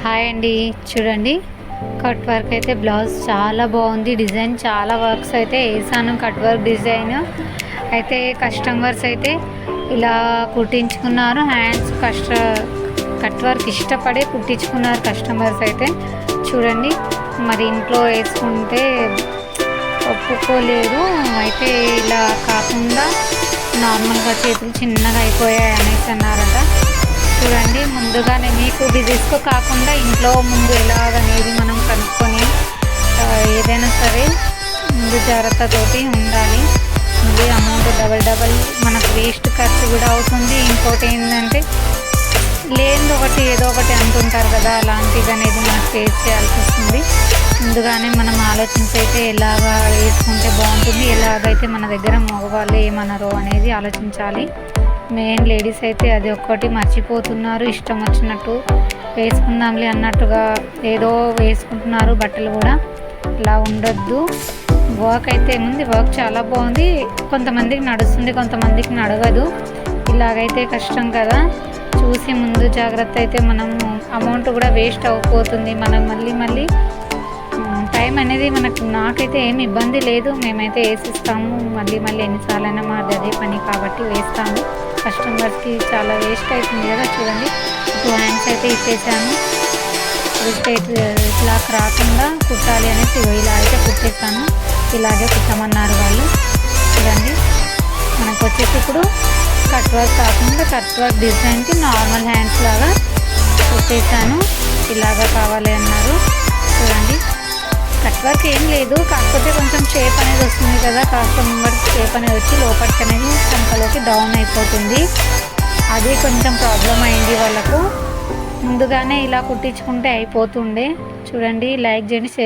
Hi అండి. చూడండి, cut work అయితే బ్లౌజ్ చాలా బాగుంది. డిజైన్ చాలా వర్క్స్ అయితే వేసాను. కట్ వర్క్ డిజైన్ అయితే కస్టమర్స్ అయితే ఇలా కుట్టించుకున్నారు. హ్యాండ్స్ కట్ వర్క్ ఇష్టపడే కుట్టించుకున్నారు కస్టమర్స్ అయితే. చూడండి, మరి ఇంట్లో వేసుకుంటే ఒప్పుకోలేదు. అయితే ఇలా కాకుండా నార్మల్గా చేతులు చిన్నగా అయిపోయాయి అనేసి అన్నారట. చూడండి, ముందుగానే మీకు బిజినెస్కు కాకుండా ఇంట్లో ముందు ఎలాగనేది మనం కనుక్కొని ఏదైనా సరే ముందు జాగ్రత్తతోటి ఉండాలి. మళ్ళీ అమౌంట్ డబల్ మనకు వేస్ట్ ఖర్చు కూడా అవుతుంది. ఇంకోటి ఏంటంటే లేనిది ఒకటి ఏదో ఒకటి అంటుంటారు కదా, అలాంటిది అనేది మనం ఫేస్ చేయాల్సి వస్తుంది. ముందుగానే మనం ఆలోచించి అయితే ఎలాగా వేసుకుంటే బాగుంటుంది, ఎలాగైతే మన దగ్గర మగవాళ్ళు ఏమన్నారో అనేది ఆలోచించాలి. మెయిన్ లేడీస్ అయితే అది ఒక్కటి మర్చిపోతున్నారు. ఇష్టం వచ్చినట్టు వేసుకుందాంలే అన్నట్టుగా ఏదో వేసుకుంటున్నారు. బట్టలు కూడా ఇలా ఉండొద్దు. వర్క్ అయితే ఏముంది, వర్క్ చాలా బాగుంది. కొంతమందికి నడుస్తుంది, కొంతమందికి నడవదు. ఇలాగైతే కష్టం కదా. చూసి ముందు జాగ్రత్త అయితే మనం అమౌంట్ కూడా వేస్ట్ అయిపోతుంది. మనం మళ్ళీ టైం అనేది నాకైతే ఏమి ఇబ్బంది లేదు. మేమైతే వేసిస్తాము. మళ్ళీ ఎన్నిసార్లైనా మాది అదే పని కాబట్టి వేస్తాము. కస్టమర్స్కి చాలా వేస్ట్ అవుతుంది కదా. చూడండి, 2 హ్యాండ్స్ అయితే ఇచ్చేసాను. ఇట్లా రాకుండా కుట్టాలి అనేసి ఇలా అయితే కుట్టేస్తాను. ఇలాగే కుట్టమన్నారు వాళ్ళు. చూడండి, మనకు వచ్చేసి ఇప్పుడు కట్ వర్క్ కాకుండా కట్ వర్క్ డిజైన్కి నార్మల్ హ్యాండ్స్ లాగా కుట్టేసాను. ఇలాగా కావాలి అన్నారు. చూడండి, కట్ వర్క్ ఏం లేదు, కాకపోతే కొంచెం షేప్ అనేది వస్తుంది కదా. కాస్త ముంబర్స్ షేప్ అనేది వచ్చి లోపలికి అనేది సంఖలోకి డౌన్ అయిపోతుంది. అది కొంచెం ప్రాబ్లం అయింది వాళ్ళకు. ముందుగానే ఇలా కుట్టించుకుంటే అయిపోతుండే. చూడండి, లైక్ చేయండి, షేర్